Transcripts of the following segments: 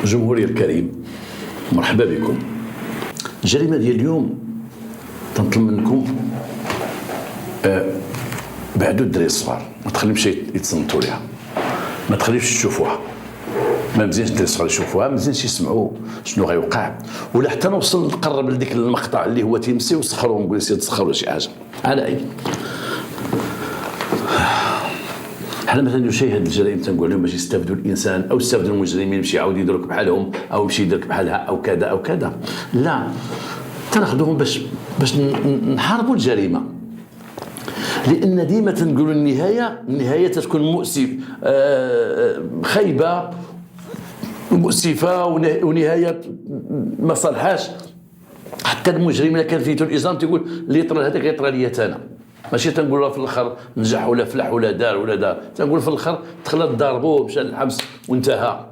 جمهوري الكريم، مرحبا بكم. الجريمة ديال اليوم تنطلب منكم بعدوا الدراري الصغار، ما تخليهمش يتصنتوا ليها، ما تخليوش تشوفوها، ما مزيانش الدراري الصغار يشوفوها، ما مزيانش يسمعوا شنو غيوقع، ولا حتى نوصل نقرب لديك المقطع اللي هو تيمسي وسخروا، نقول سير تسخروا شي حاجه على اي. حنا مثلا يشاهد الجرائم تنقول لهم باش يستافدوا الانسان او يستافدوا المجرمين، يمشي يعاود يدرك بحالهم او يمشي يدرك بحالها او كذا او كذا، لا، تناخذوهم باش نحاربوا الجريمه، لان ديما تنقولوا النهايه تكون مؤسف، خايبه مؤسفه، ونهايه ما صالحاش. حتى المجرم الا كان فيتو الاجرام تيقول اللي يطرى هذاك يطرى ليا انا، ماشي تنقول في الاخر نجح ولا فلح ولا دار، تنقول في الاخر تخلى ضربوه مشى للحبس وانتهى.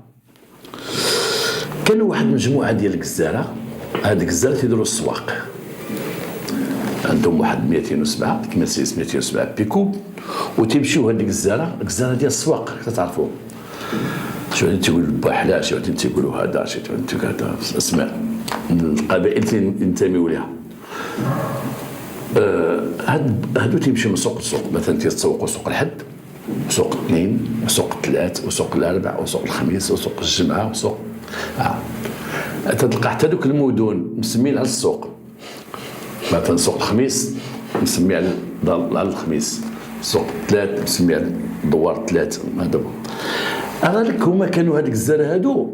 كانوا واحد المجموعه ديال الجزاره، هاد الجزاره تيديروا السواق، عندهم واحد 207 كما سيس 207 بيكو، وتيمشيو هاد الجزاره ديال السواق تعرفوا شو اللي تيقول بحلا، شي واحد تيقولوا هذا، شي واحد تيقول هذا، اسماء القبائل تنتميوا لها. هادو تيمشيو من سوق لسوق، مثلا تيتسوقوا سوق الحد، سوق الاثنين، وسوق الثلاث، وسوق الاربع، وسوق الخميس، وسوق الجمعه، وسوق تلقى حتى دوك المدن مسمين على السوق، مثلا سوق الخميس مسمي على الخميس، سوق الثلاث مسمي على دوار الثلاث. هذا أرى لك هما كانوا هاد الجزاره هادو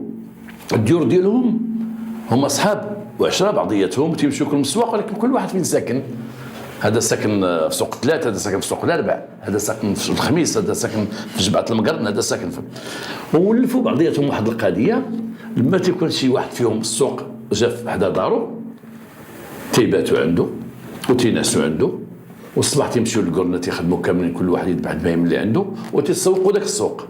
الديور ديالهم هما أصحاب وعشرة بعضياتهم، تيمشيو كل مسواق، ولكن كل واحد فين ساكن، هذا ساكن في سوق الثلاث، هذا ساكن في سوق الاربع، هذا ساكن في الخميس، هذا ساكن في جبعة المقرن، هذا ساكن في، وولفوا بعضياتهم واحد القضيه. لما تيكون شي واحد فيهم السوق جا حدا دارو تيباتوا عنده وتينعسوا عنده، والصباح تيمشيو للقرنه تيخدموا كاملين، كل واحد يذبح البهايم اللي عنده وتيسوقوا داك السوق.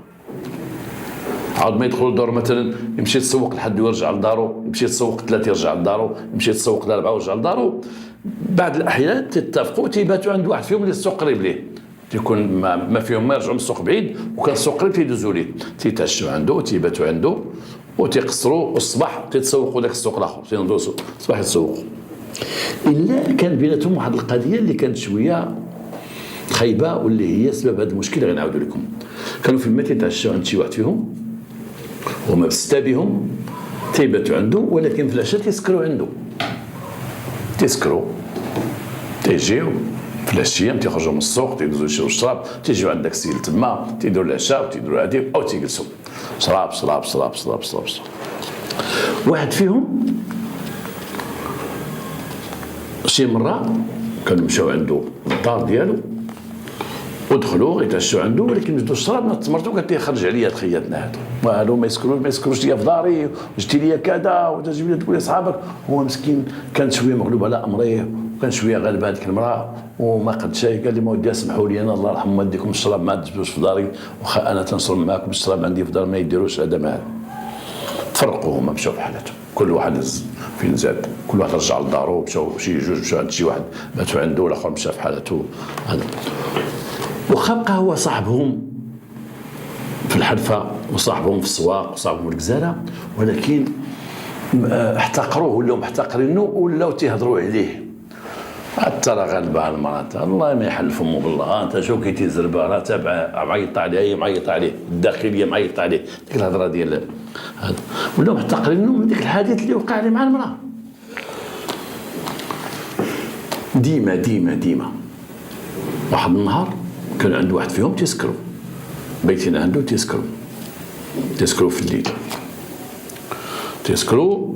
عاود ما يدخلوا لدار مثلا يمشي يتسوق لحد ويرجع لدارو، يمشي يتسوق ثلاثة يرجع لدارو، يمشي يتسوق لأربعة ويرجع لدارو. بعض الأحيان تتفقوا تيباتوا عند واحد فيهم اللي السوق قريب ليه، تيكون ما فيهم ما يرجعوا من السوق بعيد، وكان السوق قريب تيدوزوا ليه، تيتعشوا عنده وتيباتوا عنده وتيقصروا، والصباح تيتسوقوا داك السوق الآخر، تينوضوا الصباح يتسوقوا. إلا كان بيناتهم واحد القضية اللي كانت شوية خايبة، واللي هي سبب هذا المشكل اللي غنعاودوا لكم. كانوا فيما تيتعشوا عند شي واحد فيهم وما بستا بهم تيباتوا عنده، ولكن في العشاء تيسكروا عنده، تيجيو في العشيه تيخرجوا من السوق تيدوزوا يشربوا الشراب، تيجيو عند داك السيد تما تيديروا العشاء وتيديروا هادي او تيجلسوا شراب. واحد فيهم شي مره كانوا مشاو عنده الدار ديالو ودخلوا يتعشوا عنده، ولكن بدو الشراب من تمرتو قالت لي خرج عليا تخياتنا هادو ما يسكروش ليا في داري، وجبتي ليا كذا وتجيب لي تقول لي صحابك. هو مسكين كان شويه مغلوب على امره، وكان شويه غالب هذيك المراه وما قد شيء، قال لي ما ودي اسمحوا لي انا الله يرحم والديكم الشراب ما تجبدوش في داري، واخا انا تنشرب معاكم الشراب عندي في دار ما يديروش هذا معاه. تفرقوا هما مشاو بحالاتهم، كل واحد فين زاد، كل واحد رجع لدارو، مشاو شي جوج مشاو عند شي واحد ماتوا عنده، والاخر مشى في حالته. هذا وخبقى هو صاحبهم في الحرفه وصاحبهم في السواق وصاحبهم في الجزاره، ولكن احتقروه ولاو محتقرينه ولاو تيهضروا عليه. حتى راه غالبه المراه الله ما يحل فمو بالله، انت شو كي تيزربها راه تابع معيط عليه، معيط عليه الداخليه، معيط عليه ديك الهضره ديال هذا، ولاو محتقرينه من ديك الحادث اللي وقع لي مع المراه. ديما واحد النهار كان عند واحد فيهم تيسكروا، بيتين عنده تيسكروا في الليل، تيسكروا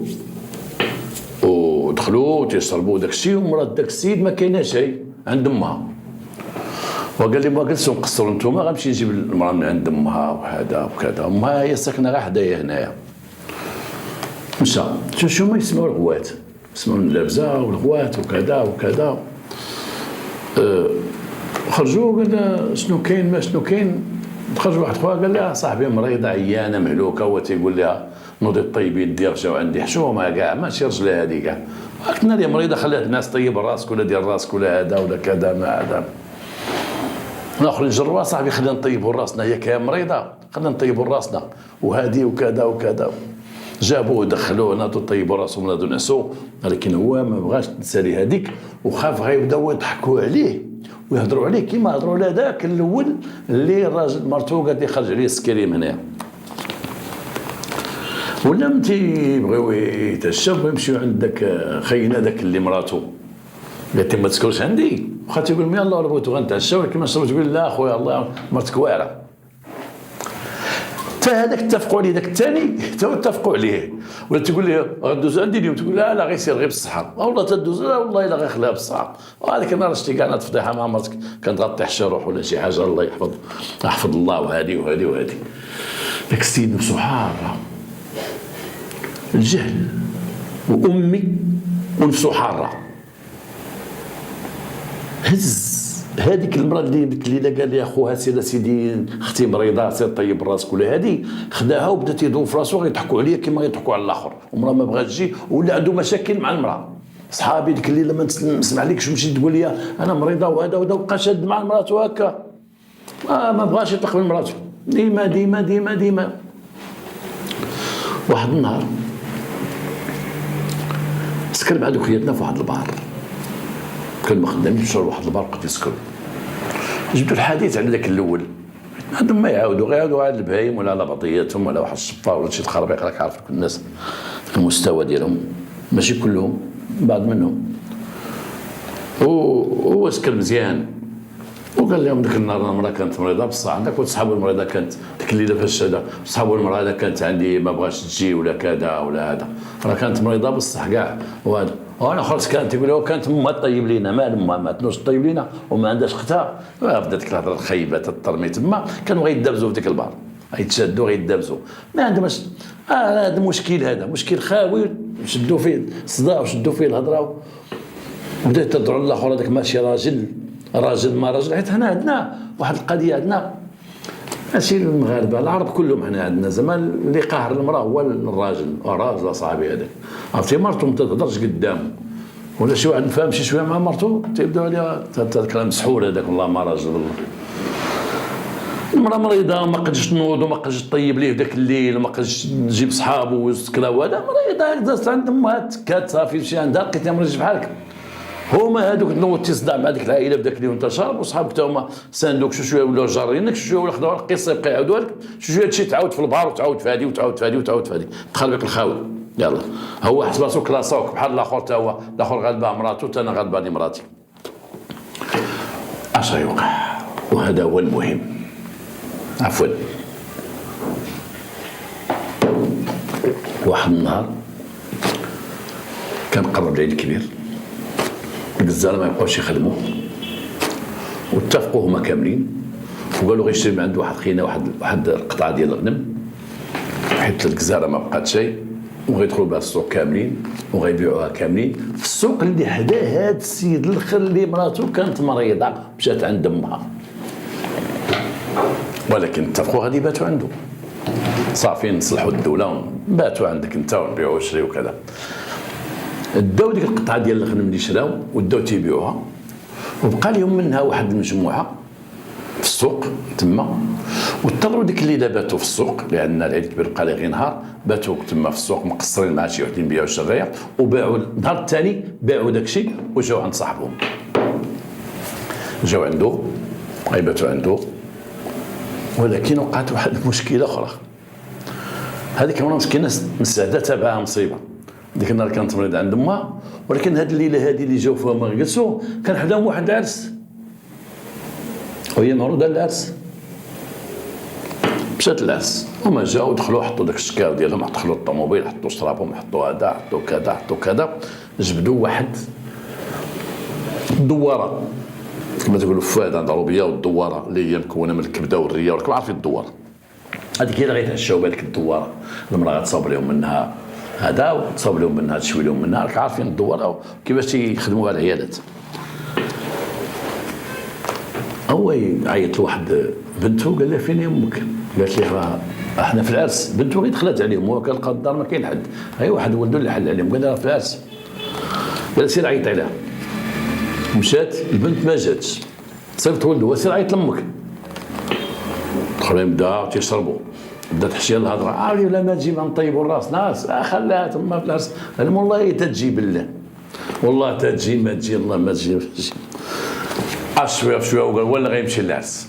ودخلوا وتيشربوا داكشي، ومرات داك السيد ما كاينه شيء عند امها، وقال لي ما جلسوا نقصروا نتوما غنمشي نجيب المراه من عند امها وهذا وكذا. امها هي ساكنه غير حدايا هنايا. مشى شو ما يسمعوا الغوات، يسمعوا اللابزه والغوات وكذا وكذا. خرجوا قال له شنو كاين ما شنو كاين. خرج واحد خويا قال لها صاحبي مريضه عيانه مهلوكه، هو تيقول لها نوضي الطيبين ديال رجعوا عندي حشومه كاع ماشي رجلها هذه كاع، قلنا لها مريضه خليها الناس طيب راسك ولا دير راسك ولا هذا ولا كذا ما هذا. الاخرين جروا صاحبي خلينا نطيبوا راسنا، هي كاين مريضه خلينا نطيبوا راسنا وهذه وكذا وكذا. جابوه دخلوه ناضوا طيبوا راسهم ناضوا نعسوا، ولكن هو ما بغاش تنسالي هذيك، وخاف غيبداو يضحكوا عليه ويهضروا عليه كيما هضروا على ذاك الاول اللي الراجل مرتو قال لي خرج عليه السكري من هنا. ولا متي بغيو يتعشاو ويمشيو عند داك خينا داك اللي مراتو قالت لي ما تسكرش عندي، واخا تيقول لي يلاه بغيتو غنتعشاو ولكن ما شربت، تقول لا اخويا الله مرتك واعره. حتى هذاك اتفقوا عليه، ذاك الثاني حتى اتفقوا عليه، ولا تقول لي غدوز عندي اليوم، تقول لا لا غير سير غير بالصحه، والله تدوز لا والله الا غيخليها بالصحه. وهذيك النهار شتي كانت فضيحه مع مرتك كانت غطيح روح ولا شي حاجه، الله يحفظ الله وهادي وهادي وهادي. ذاك السيد نفسه حاره الجهل وامي ونفسه حاره. هز هذيك المراه اللي ديك الليله قال لي اخوها سير سيدي اختي مريضه سير طيب راسك ولا هذه، خداها وبدات يدور في راسو غيضحكوا عليا كما غيضحكوا على الاخر، ومراه ما بغات تجي ولا عنده مشاكل مع المراه. صحابي ديك الليله ما نسمع لكش مشيت تقول لي انا مريضه وهذا وهذا، وبقى شاد مع مراته هكا ما بغاش يطلق من مراته ديما ديما ديما ديما. واحد النهار سكر مع دوكياتنا في واحد البار، كان ما خدامين مشاو لواحد البار بقيت يسكروا، جبدوا الحديث على ذاك الاول، هادو ما يعاودوا غير يعاودوا على البهايم ولا على بعضياتهم ولا واحد الصفار ولا شي تخربيق، راك عارف الناس المستوى ديالهم ماشي كلهم بعض منهم. وهو سكر مزيان وقال لهم ديك النهار المراه كانت مريضه بصح عندك وصحابو المريضه كانت ديك الليله فاش هذا صحابو المراه كانت عندي ما بغاش تجي ولا كذا ولا هذا، راه كانت مريضه بصح كاع وهذا. وانا خلاص كانت يقول له كانت امها طيب لينا مال ما تنوش طيب لينا وما عندهاش اختها. بدات ديك الهضره الخايبه تطرمي تما، كانوا غيدابزوا في ديك البار غيتشادوا غيدابزوا ما عندهمش. هذا مشكل، هذا مشكل خاوي، شدوا فيه الصداع وشدوا فيه الهضره وبدات تدعو الاخر هذاك ماشي راجل ما راجل. حيت هنا عندنا واحد القضيه، عندنا ماشي المغاربه العرب كلهم، حنا عندنا زعما اللي قاهر المراه هو الراجل صاحبي هذاك، عرفتي مرته ما تهضرش قدامه ولا شي واحد فاهم شي شويه مع مرته تيبداو عليها هذا الكلام مسحول هذاك والله ما راجل والله. المراه مريضه ما قدش تنوض وما قدش تطيب ليه ذاك الليل وما قدش تجيب صحابه ويسكرها وهذا، مريضه دازت عند امها تكات صافي شي عندها لقيتها مريضه بحالك. هما هذوك نوض تصدع مع ديك العائله بداك اليوم انت شارب وصحابك حتى هما ساندوك شويه ولاو جارينك شويه ولا خداو القصه يبقى يعاودوا لك شويه تمشي تعاود في البحر وتعاود في هذه وتعاود في هذه وتعاود في هذه، دخل بك الخاوي. يلا هو حسب راسو كلاصاوك بحال الاخر، حتى هو الاخر غالبه مراتو حتى انا غالباني مراتي. اش غيوقع؟ وهذا هو المهم. عفوا واحد النهار كان قرب العيد الكبير، الجزاره ما يبقاوش يخدموا واتفقوا هما كاملين وقالوا غيشري من عند واحد خينا واحد القطعه ديال الغنم، حيت الجزاره ما بقات شيء، وغيدخلوا بها السوق كاملين وغيبيعوها كاملين في السوق اللي حدا هاد السيد الاخر اللي مراته كانت مريضه مشات عند امها. ولكن اتفقوا غادي يباتوا عنده صافي، نصلحوا الدوله باتوا عندك انت ونبيعوا وشري وكذا. داو ديك القطعه ديال الغنم اللي شراو وداو تيبيعوها، وبقى لهم منها واحد المجموعه في السوق تما، واضطروا ديك الليله باتوا في السوق لان العيد الكبير بقى ليه غير نهار، باتوا تما في السوق مقصرين مع شي وحدين بيعوا الشرايه، وباعوا النهار الثاني باعوا داك الشيء وجاو عند صاحبهم، جاو عنده غيباتوا عنده. ولكن وقعت واحد المشكله اخرى، هذيك المراه مسكينه مستعده تابعها مصيبه. ديك النهار كانت مريضه عند امها، ولكن هذه الليله هذه اللي جاو فيها ما جلسوا كان حداهم واحد العرس وهي معروضه للعرس. مشات للعرس هما جاو دخلوا حطوا داك الشكار ديالهم، دخلوا الطوموبيل حطوا شرابهم حطوا هذا حطوا كذا حطوا كذا، جبدوا واحد الدواره كما تقولوا فؤاد عند العربيه، والدواره اللي هي مكونه من الكبده والريه، راكم عارفين الدواره هذيك هي اللي غيتعشاو بالك. الدواره المراه غتصاوب لهم منها هذا وتصاوب لهم منها تشوي لهم منها، راك عارفين الدواره كيفاش تيخدموها العيادات. هو عيط لواحد بنته قال لها فين امك؟ قالت لي راه احنا في العرس. بنته غير دخلت عليهم، هو كان لقى الدار ما كاين حد، غير واحد ولده اللي حل عليهم، قال لها في العرس. قال سير عيط عليها. مشات البنت ما جاتش، صيفط ولده سير عيط لامك. دخلوا يبدا تيشربوا بدات تحشي الهضره، عاودي ولا ما تجي ما نطيبوا الراس ناس، خليها تما في الراس، والله تتجي بالله، والله تتجي ما تجي، الله ما تجي. شويه بشويه وقال ولا غيمشي للعرس.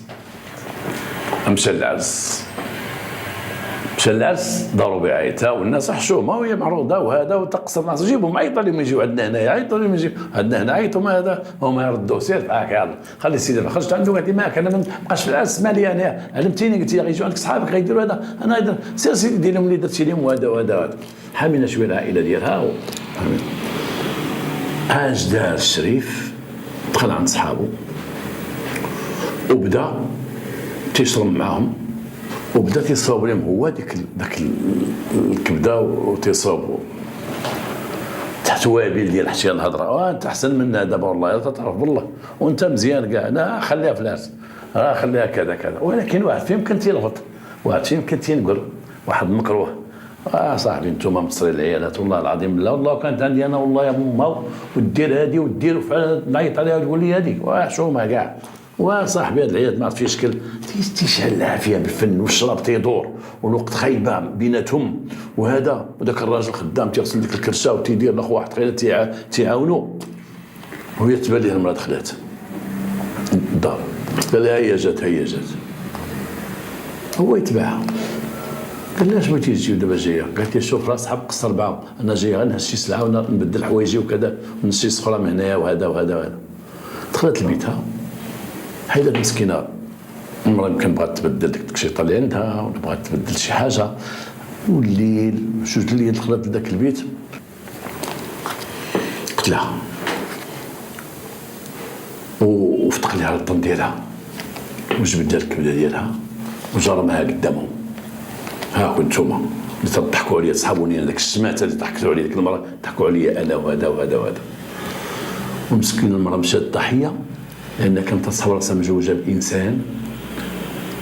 مشى للعرس، داروا بعيتها والناس حشومه وهي معروضه وهذا وتقصر الناس، جيبهم عيطوا لهم يجيو عندنا هنايا، عيطوا لهم يجيو عندنا هنا، عيطوا ما هذا هما يردوا سير معاك يلا خلي السيدي خرجت عنده قال لي معاك انا ما نبقاش في العرس مالي انا علمتيني قلت لي غيجيو عندك صحابك غيديروا هذا انا ايضا سير سيدي دير لهم اللي درتي لهم وهذا وهذا. حامينا شويه العائله ديالها اش دار الشريف دخل عند صحابه وبدا تيشرب معاهم وبدا تيصاوب لهم هو داك الكبده وتيصاوبوا تحت وابل ديال حشيه الهضره. انت احسن منا دابا والله تعرف بالله وانت مزيان كاع، لا خليها في العرس خليها كذا كذا. ولكن واحد فيهم كان تيلغط، واحد فيهم كان تينقر، واحد مكروه. صاحبي انتوما مصريين العيالات والله العظيم، لا والله كانت عندي انا والله يا ماما ودير هذه ودير وفعلا نعيط عليها وتقول لي هذه وحشومه كاع. وصاحبي هاد العيالات ما عرف فيه شكل تيشعل العافيه بالفن والشراب تيدور والوقت خايبه بيناتهم وهذا، وذاك الراجل خدام تيغسل ديك الكرشه وتيدير لاخو واحد غير تيعاونوا، وهي تبان ليه المراه دخلات الدار قال لها هي جات هو يتبعها قال لها اش بغيتي تجي دابا جايه؟ قالت لي شوف راه صحاب قصر بعض انا جايه غير نهز شي سلعه ونبدل حوايجي وكذا ونشي صخره من هنايا وهذا وهذا. دخلت لبيتها حيدت مسكينه المراه يمكن بغات تبدل ديك التكشيطه اللي عندها ولا بغات تبدل شي حاجه، والليل جوج الليل دخلت لذاك البيت قتلها وفتق لها الطن ديالها وجبد لها الكبده ديالها وجرمها قدامهم. ها كنتوما اللي تضحكوا عليا تصحابوني انا داك الشماتة اللي ضحكتوا عليا ديك المراه ضحكوا عليا انا وهذا وهذا وهذا. ومسكين المراه مشات ضحيه لأنها كانت تصحب راسها مزوجة بإنسان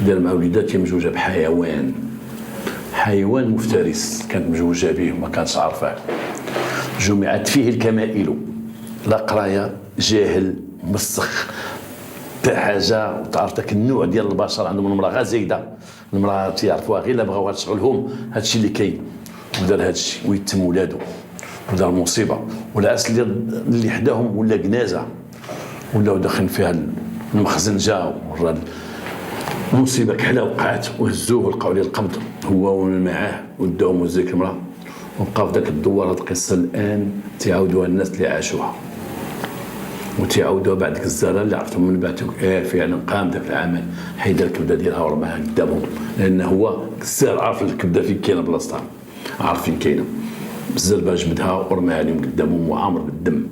دار مع وليداتها مزوجة بحيوان مفترس كانت مزوجة به وما كانتش عارفاه. جمعت فيه الكمائل، لا قرايه جاهل مسخ تاع حاجه، وتعرف داك النوع ديال البشر عندهم المراه غير زايده، المراه تيعرفوها غير الا بغاو تشغلهم هادشي اللي كاين. ودار هادشي ويتم ولادو ودار مصيبه، والعرس اللي حداهم ولا كنازه ولاو داخلين فيها المخزن جا ورا المصيبه كحله وقعت وهزوه ولقاو عليه القبض هو ومن معاه وداو موزيك المراه وبقى في ذاك الدوار. هاد القصه الان تيعاودوها الناس اللي عاشوها وتيعاودوها بعد ديك الزهره اللي عرفتهم من بعد فعلا قام ذاك العمل، حيد الكبده ديالها ورماها قدامهم لان هو كسار عارف الكبده فين كاينه بلاصتها، عارف فين كاينه بالزربه جبدها ورماها لهم قدامهم وعامر بالدم.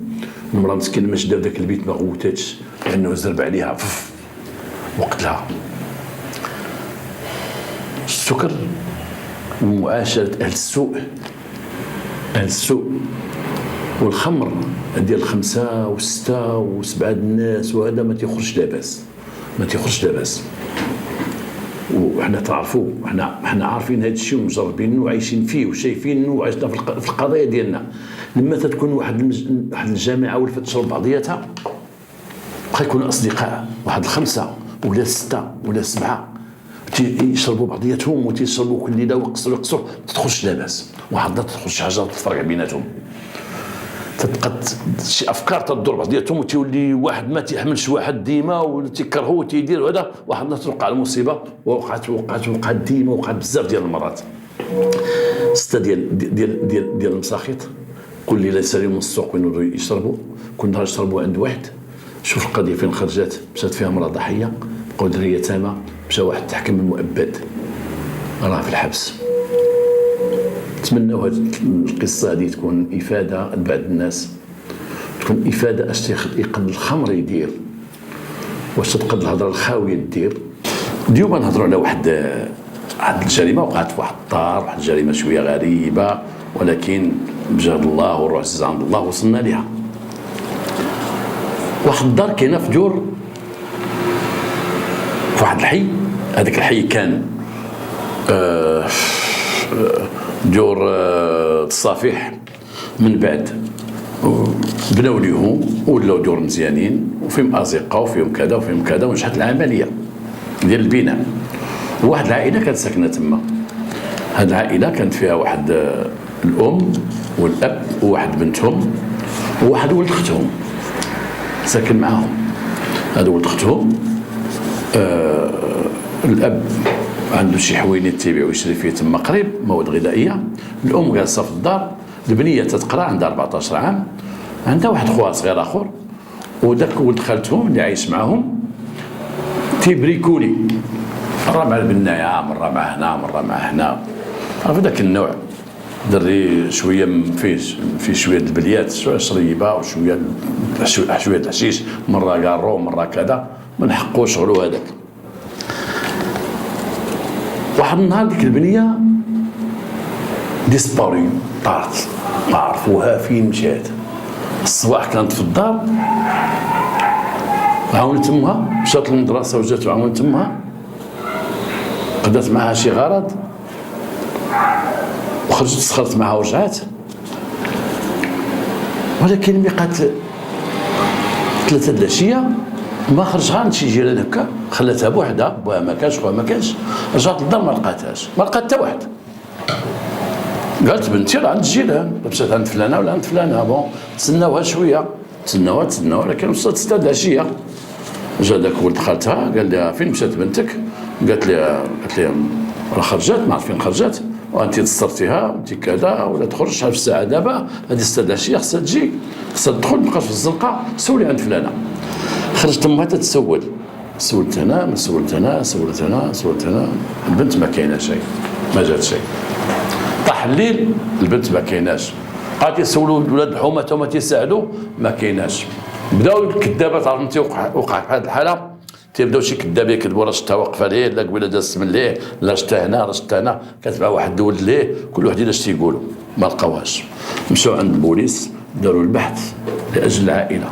المراه مسكينه ماش دار ذاك البيت ما غوتاتش لانه زرب عليها وقتلها. السكر ومعاشره اهل السوء والخمر ديال 5 و6 و7 الناس وهذا ما تيخرجش لاباس. وحنا تعرفوا حنا عارفين هذا الشيء ومجربينه وعايشين فيه وشايفينه وعشنا في القضايا ديالنا. لما تكون واحد الجامعه ولفت تشرب بعضياتها بقى يكونوا اصدقاء، واحد 5 ولا 6 ولا 7 يشربوا بعضياتهم وتيشربوا كل ليله ويقصروا ما تدخلش لاباس، واحد تدخل شي حاجه تفرق بيناتهم، تبقى شي افكار تدور بعضياتهم وتولي واحد ما تيحملش واحد ديما وتيكرهه وتيدير هذا، واحد الناس توقع المصيبه وقعت ديما وقعت بزاف ديال المرات. 6 ديال المساخيط كل ليله يساليو من السوق وين يشربوا، كل نهار يشربوا عند واحد. شوف القضيه فين خرجت، مشات فيها مراه ضحيه بقاو دريه يتامى، مشى واحد تحكم بالمؤبد راه في الحبس. نتمنوا هذه القصه هذه تكون افاده لبعض الناس، تكون افاده اش يقد الخمر يدير، واش تقد الهضره الخاويه دير. اليوم نهضروا على واحد الجريمه وقعت في واحد الدار، واحد الجريمه شويه غريبه ولكن بجهد الله والروح عزيز عند الله وصلنا لها. واحد الدار كاينه في جور في واحد الحي، هذاك الحي كان جور الصافيح، من بعد بناو ليهم ولاو جور مزيانين وفيهم ازقه وفيهم كذا وفيهم كذا، ونجحت العمليه ديال البناء. وواحد العائله كانت ساكنه تما، هذه العائله كانت فيها واحد الام والاب وواحد بنتهم وواحد ولد اختهم ساكن معاهم. هذا ولد اختهم الاب عنده شي حوينات تيبيع ويشري فيه تما قريب مواد غذائيه. الام جالسه في الدار، البنيه تتقرا عندها 14 عام، عندها واحد خوها صغير اخر، وداك ولد خالتهم اللي عايش معاهم تيبريكولي مره مع البنايه، مره مع هنا، مره مع هنا، عرف داك النوع. دري شويه فيه شويه البليات، شويه شريبه وشويه شويه الحشيش، مره كارو مره كذا، ما نحقوا شغلو هذاك. واحد النهار ديك البنيه ديسباري، طارت، ما عرفوها فين مشات. الصباح كانت في الدار، عاونت امها، مشات للمدرسه وجات وعاونت امها، قدات معها شي غرض وخرجت سخرت معها ورجعات. ولكن ملي بقات 3 د العشيه ما خرج غير شي جيران هكا، خلاتها بوحدها، بوها ما كانش خوها ما كانش، رجعت للدار ما لقاتهاش، ما لقات حتى واحد. قالت بنتي راه عند الجيران، مشات عند فلانه ولا عند فلانه، بون تسناوها شويه، تسناوها لكن وصلت 6 د العشيه. جا داك ولد خالتها قال لها فين مشات بنتك؟ قالت لها راه خرجت، ما عرف فين خرجت، وانت تصرتيها وانت كذا، ولا تخرج شحال في الساعه دابا، هذه 6 د العشيه خصها تجي، خصها تدخل، بقات في الزنقه، سولي عند فلانه. خرجت امها تتسول، سولت انا، ما سولت انا، سولت انا، البنت ما كاينه شيء، ما جات شيء. طاح الليل البنت ما كايناش، بقات يسولوا ولاد الحومه هما تيساعدوا، ما كايناش. بداو الكذابات، عرفت انت وقع في هذه الحاله، تيبداو شي كذابين يكذبوا، راه شتا واقفه ليه، لا قبيله دازت من ليه، لا شتا هنا، راه شتا هنا، كتبع واحد الولد ليه، كل واحد اش تيقولوا، ما لقاوهاش. مشاو عند البوليس، داروا البحث لاجل العائله،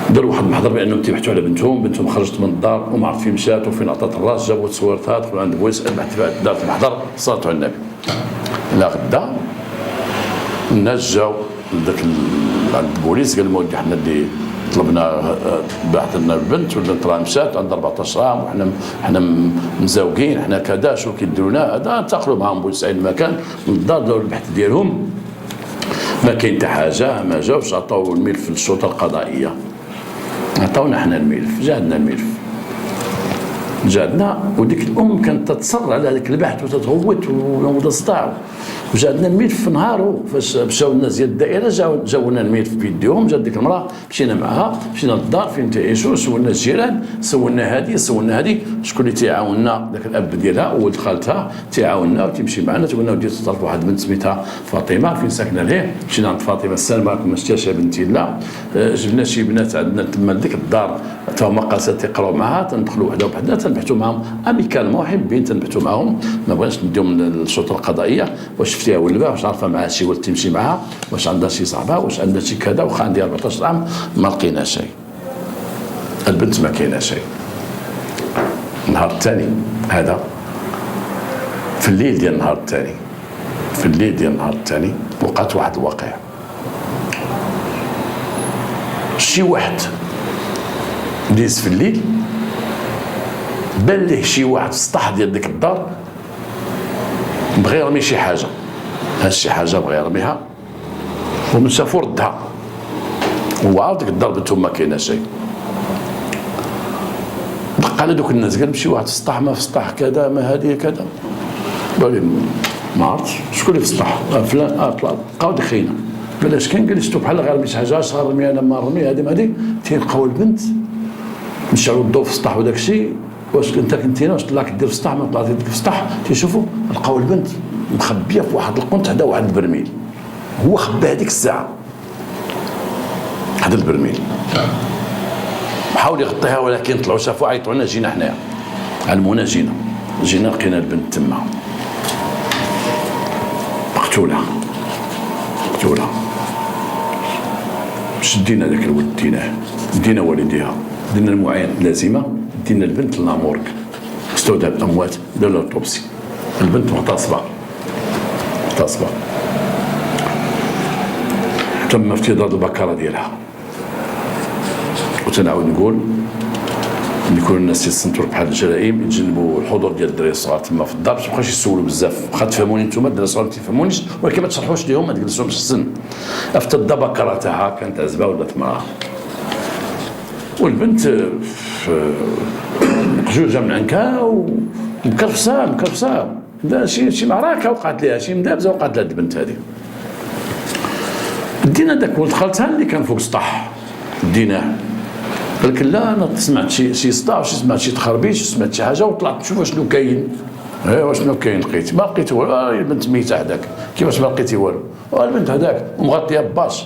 داروا واحد المحضر بانهم تيبحثوا على بنتهم خرجت من الدار وما عرف فين مشات وفين عطات الراس، جابوا تصويرتها، دخلوا عند البوليس، البحث دارت المحضر، صلاتوا على النبي. لا غدا الناس جاو لذاك عند البوليس، قال لهم حنا اللي طلبنا بحث لنا البنت، ولا راه مشات عندها 14 عام، وحنا مزوقين، حنا كذا، شو كيديروا لنا هذا. انتقلوا معهم بوليس عين المكان من الدار، داروا البحث ديالهم، ما كاين حتى حاجه، ما جاوش، عطاو الملف للشرطه القضائيه، عطاونا حنا الملف، جا عندنا الملف، جا عندنا، وديك الام كانت تتصر على هذاك البحث وتتغوت وتصدع، وجا عندنا الملف في نهارو. فاش مشاو الناس ديال الدائره جاو لنا الملف بيديهم، جات ديك المراه، مشينا معها، مشينا للدار فين تعيشوا، سولنا الجيران، سولنا هذه، شكون اللي تيعاوننا؟ داك الاب ديالها وولد خالتها تيعاوننا وتمشي معنا، تقولنا ودي تعرف واحد بنت سميتها فاطمه، فين ساكنه ليه؟ مشينا عند فاطمه، السلام عليكم، ما شتيش يا بنتي؟ لا. جبنا شي بنات عندنا تما ديك الدار، حتى هما قاسات تيقراو معها، تندخلوا وحده وحده، تنبحثوا معهم اميكالمون، حابين تنبحثوا معهم، ما بغيناش نديهم للشرطه القضائيه، واش شفتيها ولا واش عارفه معها شي ولد تمشي معها، واش عندها شي صاحبه، واش عندها شي كذا، واخا عندي 14 عام، ما لقينا شيء. البنت ما كاينه شيء. النهار الثاني هذا، في الليل ديال النهار الثاني، وقعت واحد الواقع. شي واحد ديز في الليل، بان ليه شي واحد في السطح ديال ديك الدار، بغى يرمي شي حاجه، هاد شي حاجه بغى يرميها، ومن شافو ردها، هو عارف ديك الدار بنتهم ما كاينه شيء. دق على دوك الناس، قال مشي واحد في السطح، ما في السطح كذا، ما هذه كذا، قال ما عرفتش شكون اللي في السطح، فلان، بقاو دخينا، قال اش كاين؟ قال لي شفتو بحال غير رمي شي حاجه، اش غنرمي انا؟ ما نرمي هذه، تيلقاو البنت، نشعلوا الضوء في السطح وداك الشيء، واش انت كنتي هنا، واش طلعك دير في السطح، ما طلعتي في السطح، تيشوفوا لقاو البنت مخبيه في واحد القنت حدا واحد البرميل، هو خباها هذيك الساعه، هذا البرميل، حاول يغطيها، ولكن طلعوا شافوا، عيطوا لنا، جينا حنايا، علمونا، جينا لقينا البنت تما مقتوله. شدينا ذاك الولد، دينا والديها، درنا المعاينه اللازمه، دينا البنت للامورك، استودع الاموات، دار لها الطوبسي. البنت مغتصبه، تم افتراض البكاره ديالها. وتنعاود نقول يكون الناس يستنتوا بحال الجرائم، يتجنبوا الحضور ديال الدراري الصغار تما في الدار باش مابقاوش يسولوا بزاف. واخا تفهموني نتوما الدراري الصغار ما تيفهمونيش، ولكن ما تشرحوش ليهم، ما تجلسوهمش السن. افتى الضبا كرهتها، كانت عزبه ولات مراه، والبنت مقجوجه من عنكا ومكرفسه دا شي معركه وقعت لها، شي مدابزه وقعت لها البنت هذه. دينا داك ولد خالتها اللي كان فوق السطح، ديناه. قال لك لا انا سمعت شي صداع، سمعت شي تخربيش، سمعت شي حاجه وطلعت نشوف شنو كاين. ايوا شنو كاين؟ لقيت ما لقيت والو. البنت ميته هذاك، كيفاش ما لقيتي والو؟ البنت هذاك ومغطيه باش.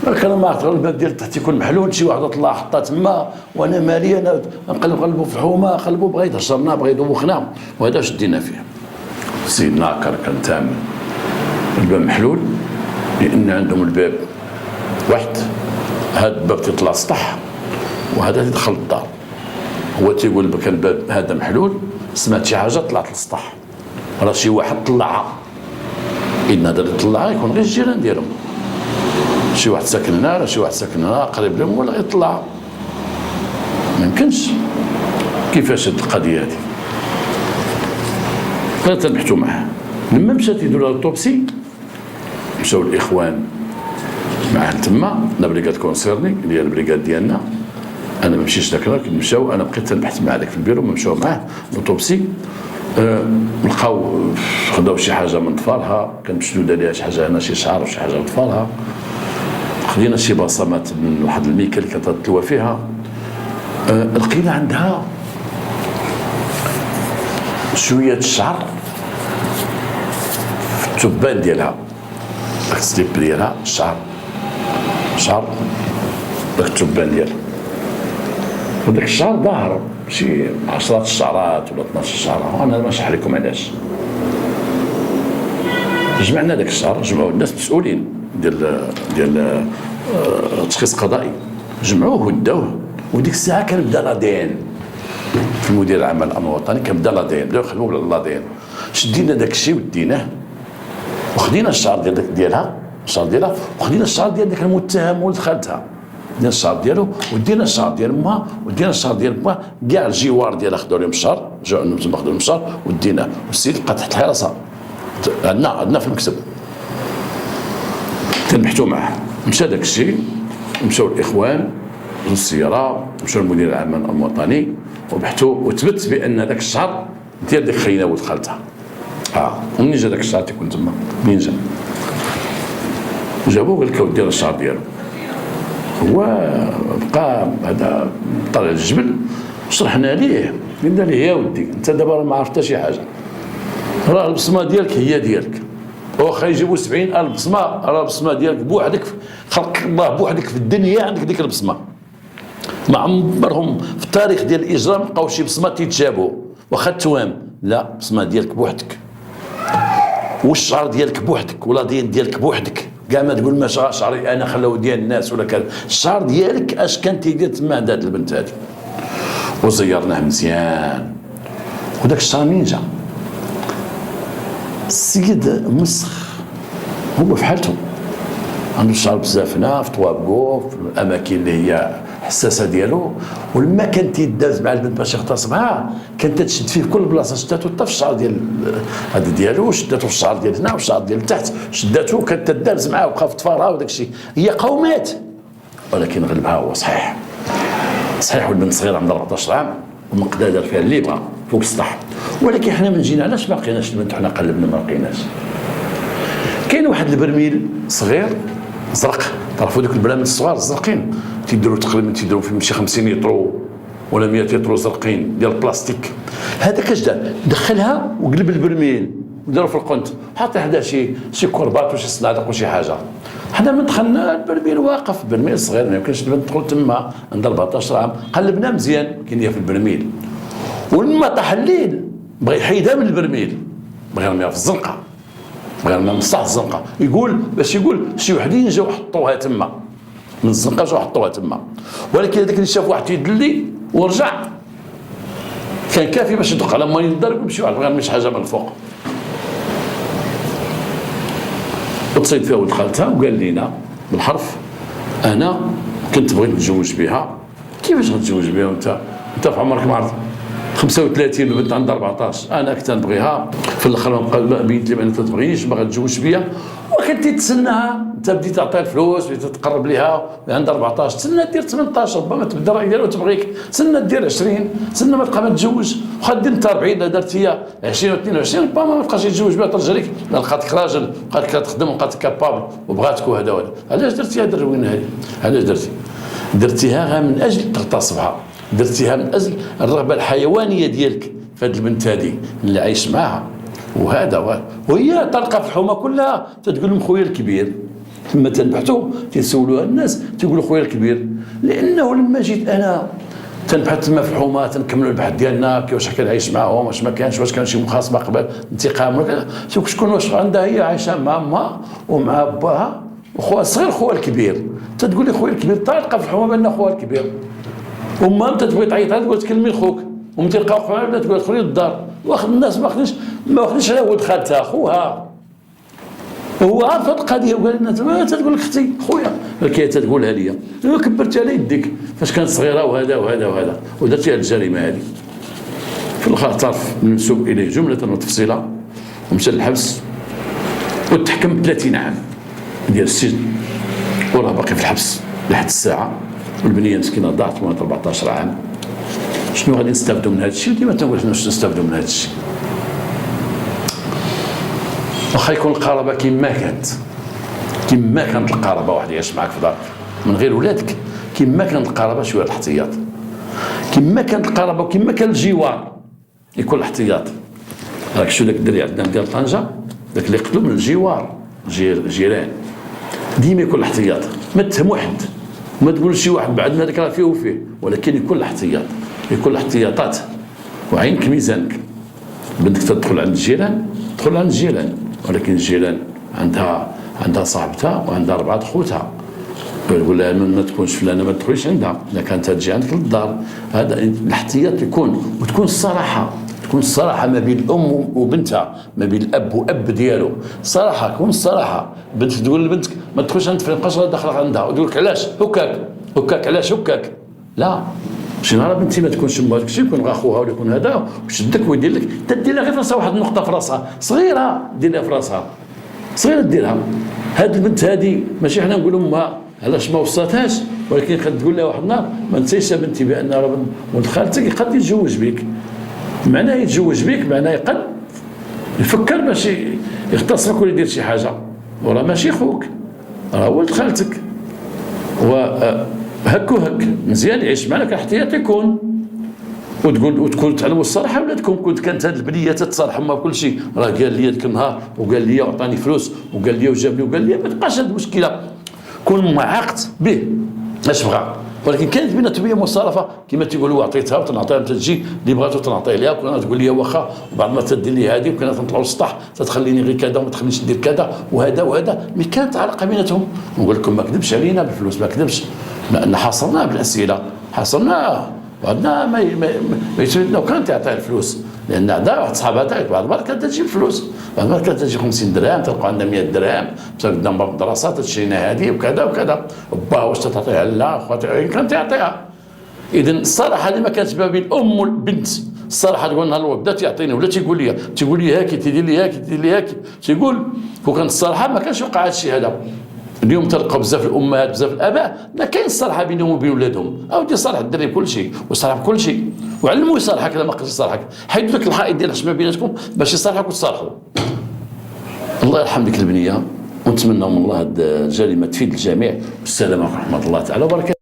قالك انا ما عرفت، غير الباب ديال تحت يكون محلول، شي واحد طلع حطها تما وانا مالي، انا نقلبوا في الحومه، قلبوا بغا يهجرنا بغا يدوخنا، وهذا شدينا فيه. سيدنا كان تامل الباب محلول، لان عندهم الباب واحد، هذا الباب تيطلع سطح وهذا تيدخل الدار. هو تيقول كان الباب هذا محلول، سمعت شي حاجه طلعت للسطح، راه شي واحد طلعها. إذن هذا اللي طلعها يكون غير الجيران ديالهم، شي واحد ساكن هنا ولا شي واحد ساكن هنا قريب لهم، ولا يطلع. ما يمكنش. كيفاش هاد القضيه هذه؟ بقينا تنبحثوا معاه. لما مشات يديروا الاوتوبسي، مشاو الاخوان معاه تما، لا بريكاد كونسيرني اللي هي البريكاد ديالنا. انا ما مشيتش ذاك النهار، مشاو، انا بقيت تنبحث مع ذاك في البيرو، ما مشاو معاه الاوتوبسي. لقاو خداو شي حاجه من طفالها، كانت مشدوده ليها شي حاجه هنا، شي شعر وشي حاجه لطفالها. خدينا شي بصمات من واحد الميكه اللي كانت تلوى فيها. لقينا عندها شويه الشعر في التبان ديالها، داك السليب ديالها، شعر داك التبان ديالها، وداك الشعر ظاهر شي 10 الشعرات ولا 12 شعره. وانا ما نشرح لكم علاش. جمعنا داك الشعر، جمعوا الناس مسؤولين ديال تشخيص قضائي، جمعوه وداوه. وديك الساعه كان بدا لادين في المدير العام للامن الوطني، كان بدا لادين، بداو يخدموا باللادين. شدينا داك الشيء وديناه، وخدينا الشعر ديالها، وخدينا الشعر ديال داك المتهم ولد خالتها، دينا الشعر ديالو، ودينا الشعر ديال امها، ودينا الشعر ديال با، كاع الجوار ديالها خداو لهم الشعر، جاو عندهم تما خداو لهم الشعر وديناه. والسيد بقى تحت الحراسه عندنا في المكتب، تنبحثوا معاه. مشى داك الشيء، مشاو الاخوان بالسياره، مشاو المدير العام للامن الوطني وبحثوا، وثبت بان داك الشعر ديال ديك خينا ولد خالتها. ومنين جا داك الشعر تيكون تما؟ منين جا؟ جابوه قال لك دير الشعر ديالو. هو بقى هذا طلع الجبل، شرحنا ليه، قلنا ليه يا ودي انت دابا ما عرفت شي حاجه، راه البصمه ديالك هي ديالك، واخا يجيبوا 70,000 بصمه، راه البصمه ديالك بوحدك، خلق الله بوحدك في الدنيا عندك ديك البصمه. ما عمرهم في التاريخ ديال الاجرام لقاو شي بصمه تيتجابوا، واخا التوام، لا، البصمه ديالك بوحدك، والشعر ديالك بوحدك، ولا ديالك بوحدك. كاع ما تقول ما شعري انا خلاو ديال الناس ولا كذا، الشعر ديالك اش كان تيدير تما عند هاد البنت هادي. وزيرناه مزيان. وداك الشعر منين جا؟ السيد مسخ، هو في حالته، عنده الشعر بزاف هنا في طوابقو، في الاماكن اللي هي حساسه ديالو. ولما كان تيداز مع البنت باش يغتصبها، كانت تشد فيه في كل بلاصه، شداتو حتى في الشعر ديال هذا ديالو، شداتو في الشعر ديال هنا والشعر ديال تحت، شداتو، كانت تدابز معاه وبقى في طفارها وداك الشيء. هي قومات، ولكن غلبها هو. صحيح والبنت صغيره عندها 14 عام، ومقدا دار فيها اللي بغا فوق السطح. ولكن حنا من جينا علاش ما لقيناش البنت؟ حنا قلبنا ما لقيناش. كاين واحد البرميل صغير زرق، تعرفوا دوك البراميل الصغار الزرقين، تيديروا تقريبا فيهم شي 50 يطرو ولا 100 يطرو زرقين ديال البلاستيك. هذاك اش دار؟ دخلها وقلب البرميل وداروا في القنت، حط حدا شي كربات وشي صناديق وشي حاجه. حنا من دخلنا البرميل واقف، برميل صغير ما يمكنش البنت تدخل تما، عندها 14 عام. قلبنا مزيان كاين هي في البرميل، ولما طاح الليل بغى يحيدها من البرميل، بغى يرميها في الزنقه، بغى يرميها من سطح الزنقه، باش يقول شي وحدين جاو حطوها تما من الزنقه، جاو حطوها تما. ولكن هذاك اللي شاف واحد تيدلي ورجع كان كافي باش يدق على ماين الدار ويقول شي واحد بغى يرمي شي حاجه من الفوق. وتصيد فيها ولد خالتها وقال لينا بالحرف: انا كنت بغيت نتزوج بها. كيفاش غتزوج بها وانت انت في عمرك ما عرفت 35 البنت عندها 14، انا كنت نبغيها في الاخر بينت لي ما تبغينيش باغا تزوج بيا، وكنتي تسناها انت بديت تعطيها الفلوس بديت تقرب ليها عندها 14 تسنى دير 18 ربما تبدا الراي ديالها وتبغيك، تسنى دير 20 تسنى ما تبقى ما تتزوج، واخا دير انت 40 لا درت هي 20 و 22 ربما ما تبقاش يتزوج بها ترجع لك لقاتك راجل بقاتك تخدم وبقاتك كابابل وبغاتك وهذا وهذا. علاش درتي هذه الروينه هذه؟ علاش درتيها غير من اجل تغتصبها، درتيها من اجل الرغبه الحيوانيه ديالك في هذه البنت هذه اللي عايش معها وهذا وهي طلقه في الحومه كلها تتقول لهم خويا الكبير. لما تنبحثوا تيسولوها الناس تيقولوا خويا الكبير، لانه لما جيت انا تنبحث تما في الحومه تنكملوا البحث ديالنا كيفاش كان عايش معاهم، واش ما كانش، واش كان شي مخاصمه قبل انتقام ولا شكون، واش عندها هي عايشه مع امها ومع باها وخوها الصغير خوها الكبير، تتقول لي خويا الكبير طالقه في الحومه بان خوها الكبير، وما انت تبغي تعيط تقول تكلمي خوك ومتلقاو خويا ولا تقول ادخلي للدار، واخد الناس ما واخدينش على ولد خالتها خوها، هو عارف هاد القضيه وقال لنا تقول لك اختي خويا كي تقولها لي كبرتي على يديك فاش كانت صغيره وهذا وهذا وهذا ودرتي هاد الجريمه هذه. في الاخر اعترف المنسوب اليه جمله وتفصيلا ومشى للحبس وتحكم 30 عام ديال السجن وراه باقي في الحبس لحد الساعه، والبنيه مسكينه ضاعت وانت 14 عام. شنو غادي نستافدوا من هذا الشيء؟ ديما تنقول شنو نستافدوا من هذا الشيء. واخا يكون القرابه كما كانت القرابه واحد يعيش معك في دارك من غير ولادك، كما كانت القرابه شويه الاحتياط، كما كانت القرابه وكما كان الجوار يكون الاحتياط. راك شو داك الدري عندنا ديال طنجه داك اللي قتلوا من الجوار جيران، ديما يكون الاحتياط، ما تهم واحد ما تقولش شي واحد بعدنا هذاك راه فيه وفيه، ولكن يكون الاحتياط، يكون الاحتياطات وعينك ميزانك. بدك تدخل عند الجيران تدخل عند الجيران، ولكن الجيران عندها صاحبتها وعندها 4 خوتها، يقول لها ما تكونش فلانه ما تدخليش عندها، اذا كانت تجي عندك للدار. هذا الاحتياط يكون، وتكون الصراحه ما بين الام وبنتها، ما بين الاب واب ديالو، صراحه كون الصراحه. بنت تقول لبنتك ما تدخلش عند فلان قصره داخله عندها وتقول لك علاش هكاك علاش هكاك، لا شي نهار بنتي ما تكونش امها شي يكون اخوها ولا يكون هذا ويشدك ويدير لك تدير لها غير في راسها واحد النقطه في راسها صغيره، دير لها في راسها صغيره ديرها. هاد البنت هذه ماشي حنا نقولوا امها علاش ما وصلتهاش، ولكن قد تقول لها واحد النهار ما نسيش بنتي بان راه ولد خالتك قد يتزوج بك. معناه يتزوج بك معناه قد يفكر باش يغتصبك ولا يدير شي حاجه، وراه ماشي خوك راه ولد خالتك. هك وهك مزيان يعيش معك احتياط يكون، وتكون تعلموا الصراحه ولادكم. كنت كانت هذه البنيه تتصالح ما بكل شيء، راه قال لي ذاك النهار وقال لي وعطاني فلوس وقال لي وجاب لي وقال لي، ما تبقاش هذه المشكله، كون معاقد به اش بغى. ولكن كانت بيناتهم هي مصارفه كما تيقولوا عطيتها وتنعطيها تجي اللي بغاتو تنعطي ليها، وكانت تقول لي واخا وبعد ما تدير لي هذه وكانت تطلعوا للسطح تتخليني غير كذا وما تخلينيش ندير كذا وهذا وهذا. مي كانت علاقه بيناتهم. نقول لكم ما كذبش علينا بالفلوس، ما كذبش، لان حاصرناه بالاسئله، حاصرناه وعندنا ما يسولنا وكانت تعطيه الفلوس، لان عندها واحد صحابها تاعك بعض المرات كانت تجي الفلوس، بعض المرات كانت تجي 50 درهم تلقى عندها 100 درهم بسبب قدام باب الدراسات تشرينا هذه وكذا وكذا، با واش تعطيها لا خواتي كانت تعطيها. اذا الصراحه اللي ما كانتش ما بين الام والبنت، الصراحه تقول نهار الوقت بدا تيعطيني ولا تيقول لي هاكي تيدير لي هاكي تيدير لي هاكي تيقول، وكان الصراحه ما كانش يوقع هذا الشيء هذا. اليوم تلقى بزاف الامهات بزاف الاباء ما كاين الصراحه بينهم وبين ولادهم، او دي صالح الدري بكل شيء وصالح بكل شيء، وعلموا يصالحك لما قدرش يصالحك، حيد لك الحائط ديال الحشمه بيناتكم باش يصالحك وتصالحوا. الله يرحم ديك البنيه ونتمنى من الله هاد الجريمه تفيد الجميع، والسلام ورحمه الله تعالى وبركاته.